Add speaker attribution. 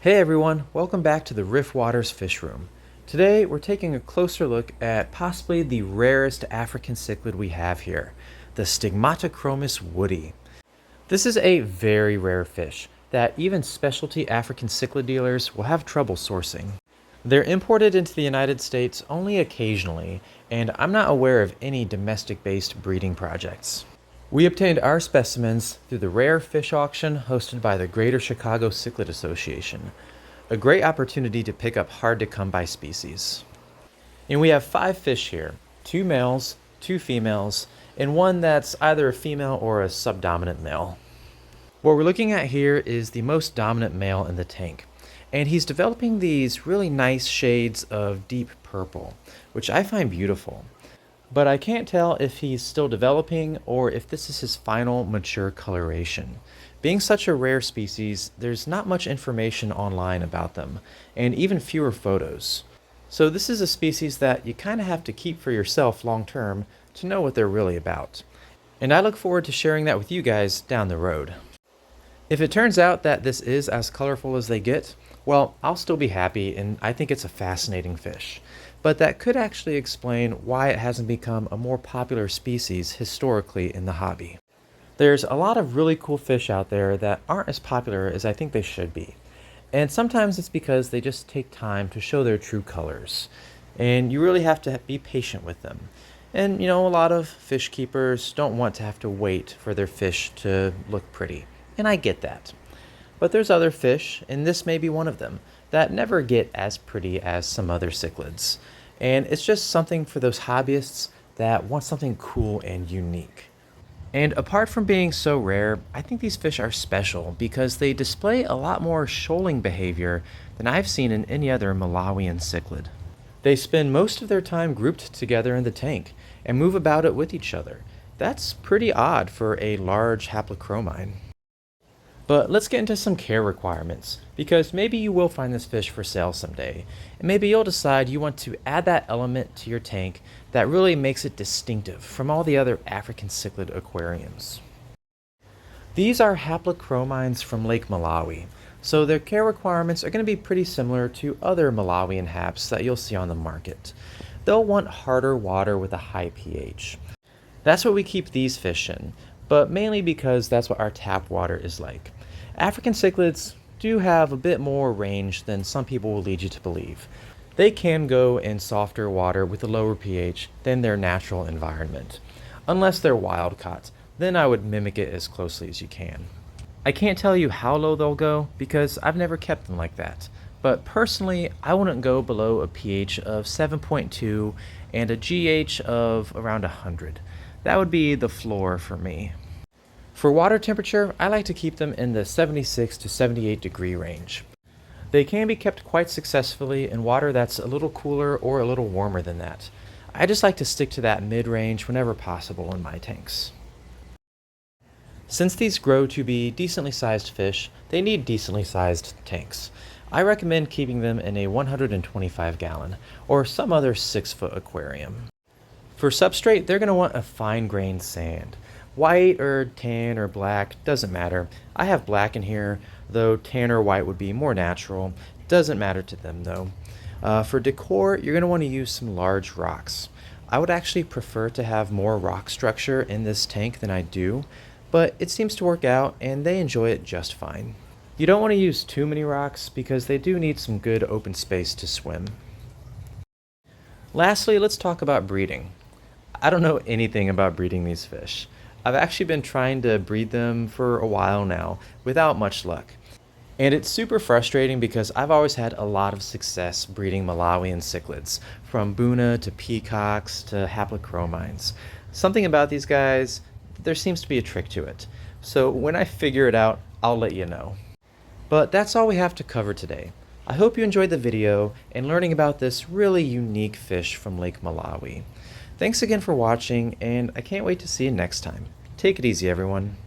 Speaker 1: Hey everyone, welcome back to the Riffwaters fish room. Today we're taking a closer look at possibly the rarest African cichlid we have here, the Stigmatochromis woodi. This is a very rare fish that even specialty African cichlid dealers will have trouble sourcing. They're imported into the United States only occasionally, and I'm not aware of any domestic-based breeding projects. We obtained our specimens through the rare fish auction hosted by the Greater Chicago Cichlid Association, a great opportunity to pick up hard-to-come-by species. And we have 5 fish here, 2 males, 2 females, and one that's either a female or a subdominant male. What we're looking at here is the most dominant male in the tank, and he's developing these really nice shades of deep purple, which I find beautiful. But I can't tell if he's still developing or if this is his final mature coloration. Being such a rare species, there's not much information online about them, and even fewer photos. So this is a species that you kind of have to keep for yourself long term to know what they're really about. And I look forward to sharing that with you guys down the road. If it turns out that this is as colorful as they get, well, I'll still be happy, and I think it's a fascinating fish. But that could actually explain why it hasn't become a more popular species historically in the hobby. There's a lot of really cool fish out there that aren't as popular as I think they should be. And sometimes it's because they just take time to show their true colors. And you really have to be patient with them. And a lot of fish keepers don't want to have to wait for their fish to look pretty. And I get that. But there's other fish, and this may be one of them, that never get as pretty as some other cichlids. And it's just something for those hobbyists that want something cool and unique. And apart from being so rare, I think these fish are special because they display a lot more shoaling behavior than I've seen in any other Malawian cichlid. They spend most of their time grouped together in the tank and move about it with each other. That's pretty odd for a large haplochromine. But let's get into some care requirements, because maybe you will find this fish for sale someday, and maybe you'll decide you want to add that element to your tank that really makes it distinctive from all the other African cichlid aquariums. These are haplochromines from Lake Malawi, so their care requirements are going to be pretty similar to other Malawian haps that you'll see on the market. They'll want harder water with a high pH. That's what we keep these fish in, but mainly because that's what our tap water is like. African cichlids do have a bit more range than some people will lead you to believe. They can go in softer water with a lower pH than their natural environment. Unless they're wild caught, then I would mimic it as closely as you can. I can't tell you how low they'll go because I've never kept them like that. But personally, I wouldn't go below a pH of 7.2 and a GH of around 100. That would be the floor for me. For water temperature, I like to keep them in the 76 to 78 degree range. They can be kept quite successfully in water that's a little cooler or a little warmer than that. I just like to stick to that mid-range whenever possible in my tanks. Since these grow to be decently sized fish, they need decently sized tanks. I recommend keeping them in a 125 gallon or some other 6-foot aquarium. For substrate, they're going to want a fine-grained sand. White or tan or black, doesn't matter. I have black in here, though tan or white would be more natural. Doesn't matter to them though. For decor, you're going to want to use some large rocks. I would actually prefer to have more rock structure in this tank than I do, but it seems to work out and they enjoy it just fine. You don't want to use too many rocks because they do need some good open space to swim. Lastly, let's talk about breeding. I don't know anything about breeding these fish. I've actually been trying to breed them for a while now without much luck. And it's super frustrating because I've always had a lot of success breeding Malawian cichlids, from Buna to peacocks to haplochromines. Something about these guys, there seems to be a trick to it. So when I figure it out, I'll let you know. But that's all we have to cover today. I hope you enjoyed the video and learning about this really unique fish from Lake Malawi. Thanks again for watching, and I can't wait to see you next time. Take it easy, everyone.